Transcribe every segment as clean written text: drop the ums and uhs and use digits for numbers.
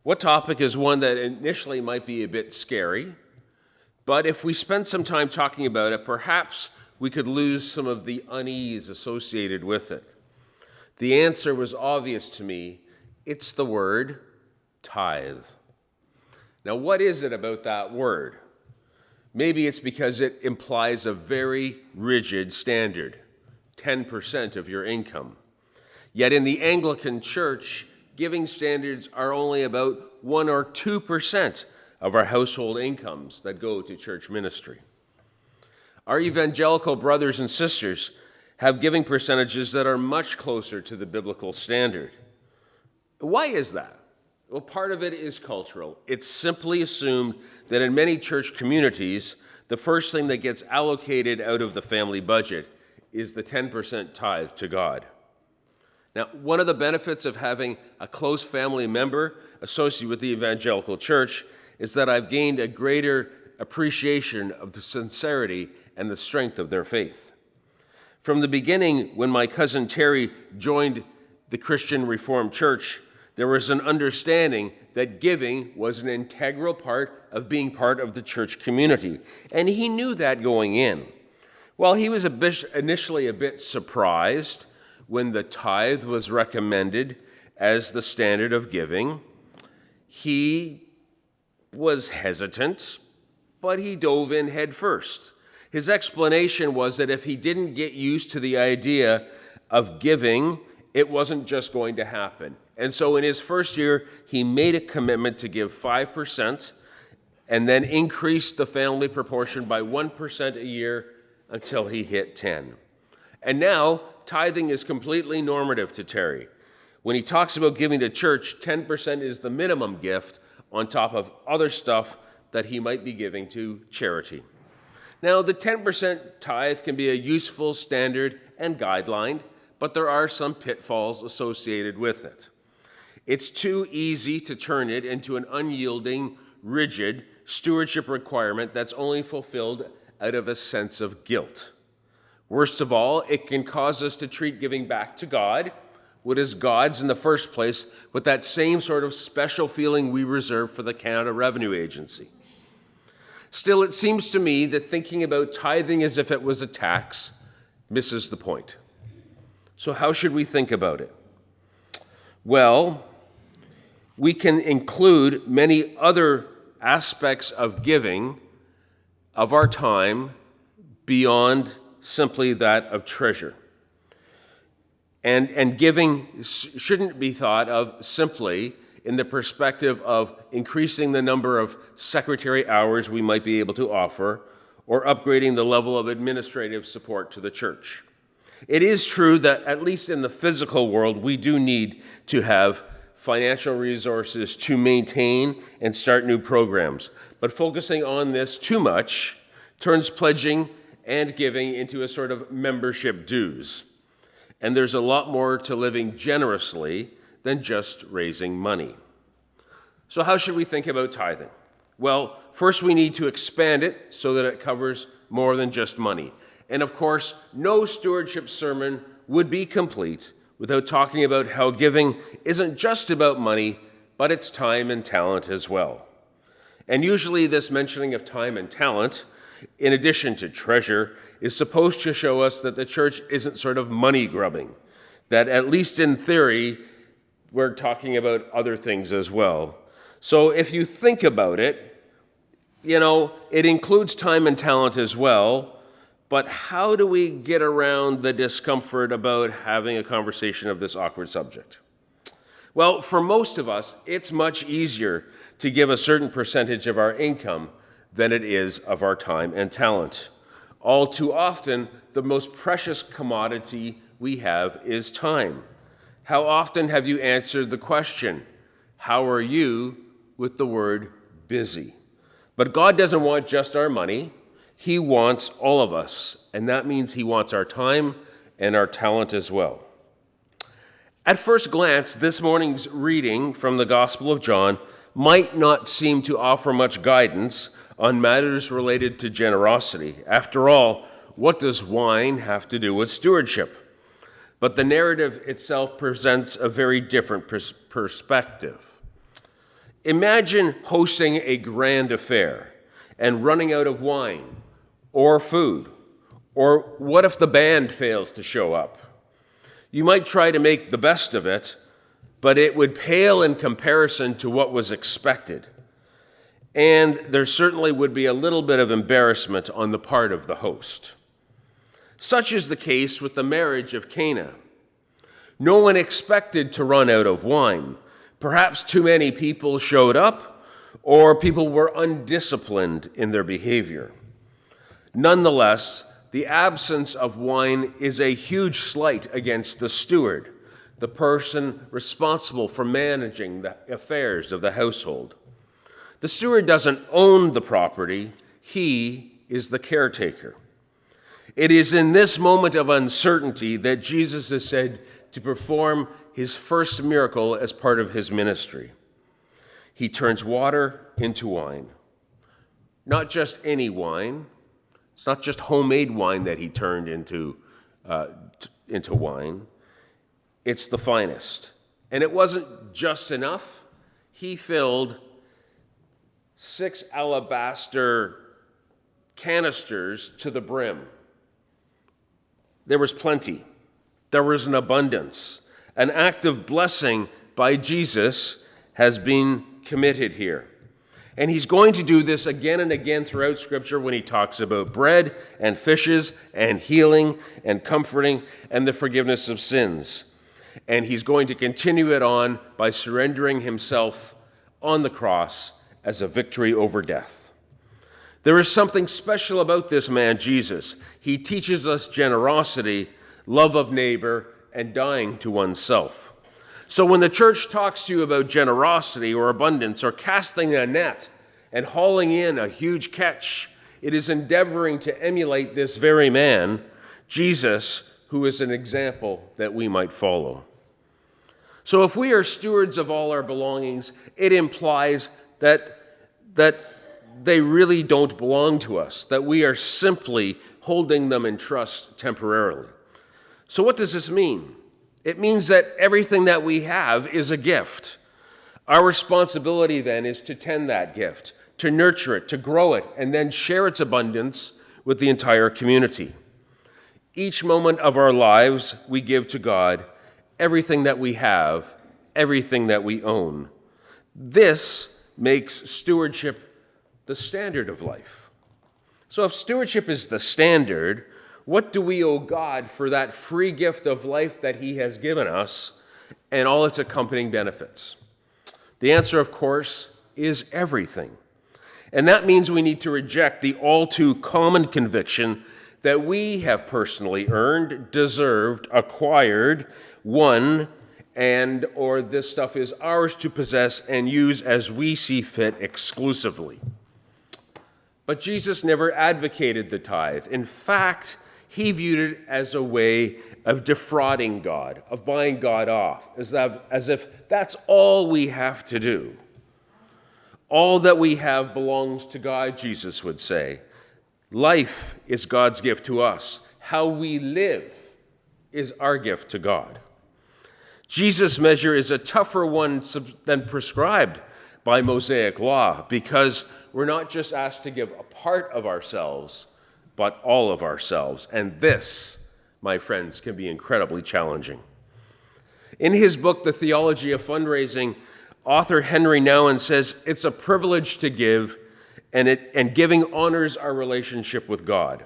What topic is one that initially might be a bit scary, but if we spend some time talking about it, perhaps we could lose some of the unease associated with it. The answer was obvious to me. It's the word tithe. Now, what is it about that word? Maybe it's because it implies a very rigid standard, 10% of your income. Yet in the Anglican Church, giving standards are only about 1 or 2% of our household incomes that go to church ministry. Our evangelical brothers and sisters have giving percentages that are much closer to the biblical standard. Why is that? Well, part of it is cultural. It's simply assumed that in many church communities, the first thing that gets allocated out of the family budget is the 10% tithe to God. Now, one of the benefits of having a close family member associated with the evangelical church is that I've gained a greater appreciation of the sincerity and the strength of their faith. From the beginning, when my cousin Terry joined the Christian Reformed Church, there was an understanding that giving was an integral part of being part of the church community, and he knew that going in. While he was initially a bit surprised when the tithe was recommended as the standard of giving, he was hesitant, but he dove in head first. His explanation was that if he didn't get used to the idea of giving, it wasn't just going to happen. And so in his first year, he made a commitment to give 5% and then increased the family proportion by 1% a year until he hit 10. And now, tithing is completely normative to Terry. When he talks about giving to church, 10% is the minimum gift on top of other stuff that he might be giving to charity. Now, the 10% tithe can be a useful standard and guideline, but there are some pitfalls associated with it. It's too easy to turn it into an unyielding, rigid stewardship requirement that's only fulfilled out of a sense of guilt. Worst of all, it can cause us to treat giving back to God, what is God's in the first place, with that same sort of special feeling we reserve for the Canada Revenue Agency. Still, it seems to me that thinking about tithing as if it was a tax misses the point. So how should we think about it? Well, we can include many other aspects of giving of our time beyond simply that of treasure. And giving shouldn't be thought of simply in the perspective of increasing the number of secretary hours we might be able to offer or upgrading the level of administrative support to the church. It is true that, at least in the physical world, we do need to have financial resources to maintain and start new programs. But focusing on this too much turns pledging and giving into a sort of membership dues. And there's a lot more to living generously than just raising money. So how should we think about tithing? Well, first we need to expand it so that it covers more than just money. And of course, no stewardship sermon would be complete without talking about how giving isn't just about money, but it's time and talent as well. And usually this mentioning of time and talent, in addition to treasure, is supposed to show us that the church isn't sort of money grubbing, that at least in theory, we're talking about other things as well. So if you think about it, it includes time and talent as well, but how do we get around the discomfort about having a conversation of this awkward subject? Well, for most of us, it's much easier to give a certain percentage of our income than it is of our time and talent. All too often, the most precious commodity we have is time. How often have you answered the question, how are you, with the word busy? But God doesn't want just our money. He wants all of us, and that means he wants our time and our talent as well. At first glance, this morning's reading from the Gospel of John might not seem to offer much guidance on matters related to generosity. After all, what does wine have to do with stewardship? But the narrative itself presents a very different perspective. Imagine hosting a grand affair and running out of wine or food. Or what if the band fails to show up? You might try to make the best of it, but it would pale in comparison to what was expected. And there certainly would be a little bit of embarrassment on the part of the host. Such is the case with the marriage of Cana. No one expected to run out of wine. Perhaps too many people showed up, or people were undisciplined in their behavior. Nonetheless, the absence of wine is a huge slight against the steward, the person responsible for managing the affairs of the household. The steward doesn't own the property, he is the caretaker. It is in this moment of uncertainty that Jesus is said to perform his first miracle as part of his ministry. He turns water into wine. Not just any wine. It's not just homemade wine that he turned into wine. It's the finest. And it wasn't just enough. He filled 6 alabaster canisters to the brim. There was plenty. There was an abundance. An act of blessing by Jesus has been committed here. And he's going to do this again and again throughout Scripture when he talks about bread and fishes and healing and comforting and the forgiveness of sins. And he's going to continue it on by surrendering himself on the cross as a victory over death. There is something special about this man, Jesus. He teaches us generosity, love of neighbor, and dying to oneself. So when the church talks to you about generosity or abundance or casting a net and hauling in a huge catch, it is endeavoring to emulate this very man, Jesus, who is an example that we might follow. So if we are stewards of all our belongings, it implies that they really don't belong to us, that we are simply holding them in trust temporarily. So what does this mean? It means that everything that we have is a gift. Our responsibility then is to tend that gift, to nurture it, to grow it, and then share its abundance with the entire community. Each moment of our lives we give to God, everything that we have, everything that we own. This makes stewardship the standard of life. So if stewardship is the standard, what do we owe God for that free gift of life that he has given us and all its accompanying benefits? The answer, of course, is everything. And that means we need to reject the all too common conviction that we have personally earned, deserved, acquired, won, and or this stuff is ours to possess and use as we see fit exclusively. But Jesus never advocated the tithe. In fact, he viewed it as a way of defrauding God, of buying God off, as if that's all we have to do. All that we have belongs to God, Jesus would say. Life is God's gift to us. How we live is our gift to God. Jesus' measure is a tougher one than prescribed by Mosaic law because we're not just asked to give a part of ourselves, but all of ourselves. And this, my friends, can be incredibly challenging. In his book, The Theology of Fundraising, author Henry Nouwen says, it's a privilege to give, and giving honors our relationship with God.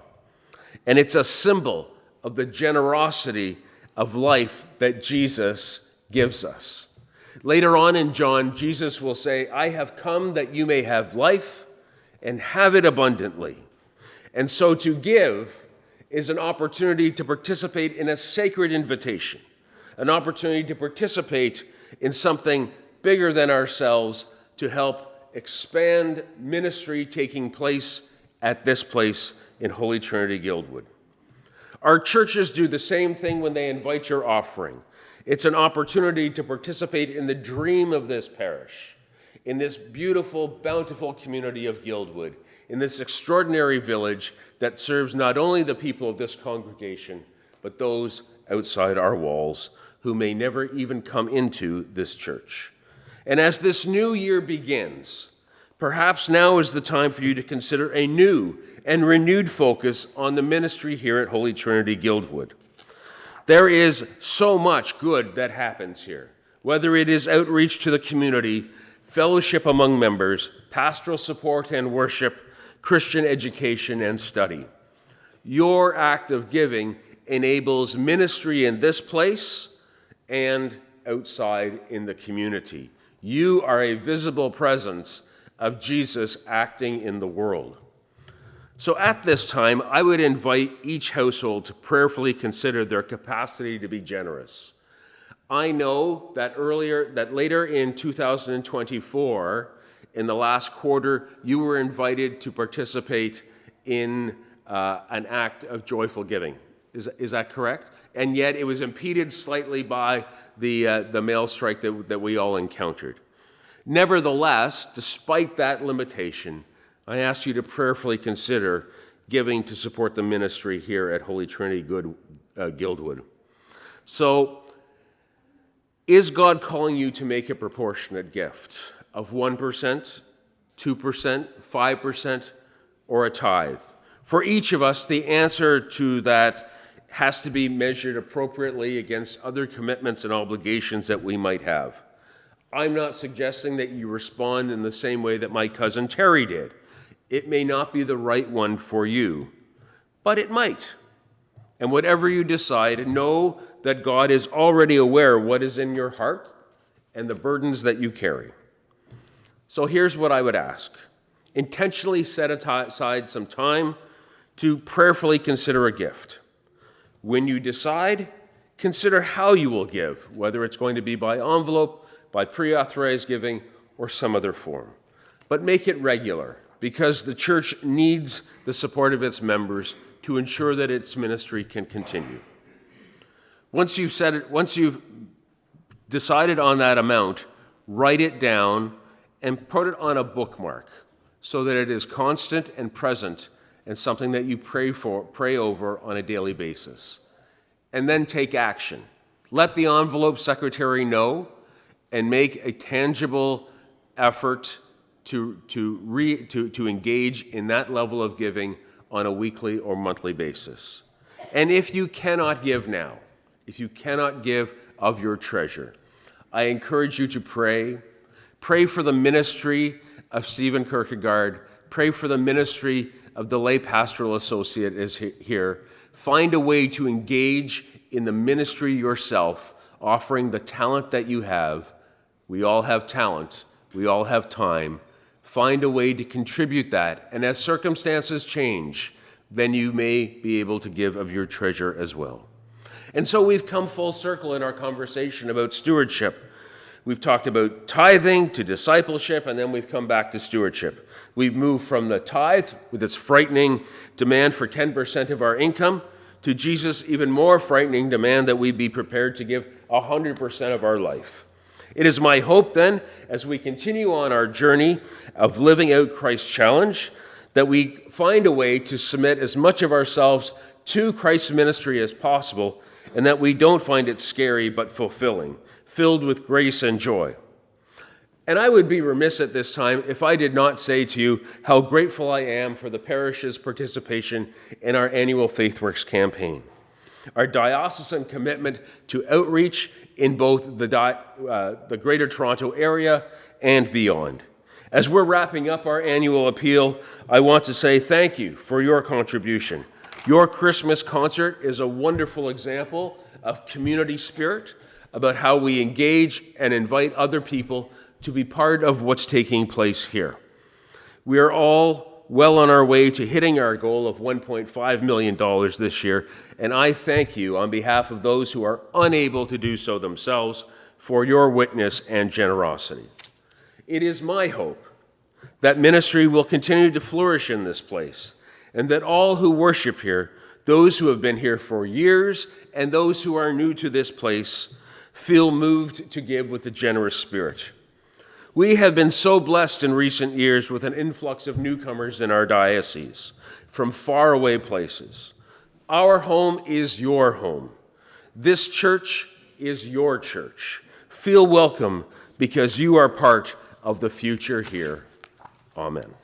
And it's a symbol of the generosity of life that Jesus gives us. Later on in John, Jesus will say, I have come that you may have life and have it abundantly. And so to give is an opportunity to participate in a sacred invitation, an opportunity to participate in something bigger than ourselves to help expand ministry taking place at this place in Holy Trinity Guildwood. Our churches do the same thing when they invite your offering. It's an opportunity to participate in the dream of this parish, in this beautiful, bountiful community of Guildwood, in this extraordinary village that serves not only the people of this congregation, but those outside our walls who may never even come into this church. And as this new year begins, perhaps now is the time for you to consider a new and renewed focus on the ministry here at Holy Trinity Guildwood. There is so much good that happens here, whether it is outreach to the community, fellowship among members, pastoral support and worship, Christian education and study. Your act of giving enables ministry in this place and outside in the community. You are a visible presence of Jesus acting in the world. So at this time, I would invite each household to prayerfully consider their capacity to be generous. I know that later in 2024, in the last quarter, you were invited to participate in an act of joyful giving. Is that correct? And yet it was impeded slightly by the mail strike that we all encountered. Nevertheless, despite that limitation, I ask you to prayerfully consider giving to support the ministry here at Holy Trinity Guildwood. So, is God calling you to make a proportionate gift of 1%, 2%, 5%, or a tithe? For each of us, the answer to that has to be measured appropriately against other commitments and obligations that we might have. I'm not suggesting that you respond in the same way that my cousin Terry did. It may not be the right one for you, but it might. And whatever you decide, know that God is already aware of what is in your heart and the burdens that you carry. So here's what I would ask. Intentionally set aside some time to prayerfully consider a gift. When you decide, consider how you will give, whether it's going to be by envelope, by pre-authorized giving, or some other form. But make it regular, because the church needs the support of its members to ensure that its ministry can continue. Once you've decided on that amount, write it down and put it on a bookmark so that it is constant and present and something that you pray over on a daily basis. And then take action. Let the envelope secretary know and make a tangible effort to engage in that level of giving on a weekly or monthly basis. And if you cannot give now, if you cannot give of your treasure, I encourage you to pray. Pray for the ministry of Stephen Kierkegaard. Pray for the ministry of the lay pastoral associate is here. Find a way to engage in the ministry yourself, offering the talent that you have. We all have talent. We all have time. Find a way to contribute that. And as circumstances change, then you may be able to give of your treasure as well. And so we've come full circle in our conversation about stewardship. We've talked about tithing to discipleship, and then we've come back to stewardship. We've moved from the tithe, with its frightening demand for 10% of our income, to Jesus' even more frightening demand that we be prepared to give 100% of our life. It is my hope then, as we continue on our journey of living out Christ's challenge, that we find a way to submit as much of ourselves to Christ's ministry as possible, and that we don't find it scary but fulfilling, filled with grace and joy. And I would be remiss at this time if I did not say to you how grateful I am for the parish's participation in our annual FaithWorks campaign. Our diocesan commitment to outreach in both the Greater Toronto area and beyond. As we're wrapping up our annual appeal, I want to say thank you for your contribution. Your Christmas concert is a wonderful example of community spirit, about how we engage and invite other people to be part of what's taking place here. We are all well on our way to hitting our goal of $1.5 million this year, and I thank you on behalf of those who are unable to do so themselves for your witness and generosity. It is my hope that ministry will continue to flourish in this place, and that all who worship here, those who have been here for years and those who are new to this place, feel moved to give with a generous spirit. We have been so blessed in recent years with an influx of newcomers in our diocese from faraway places. Our home is your home. This church is your church. Feel welcome because you are part of the future here. Amen.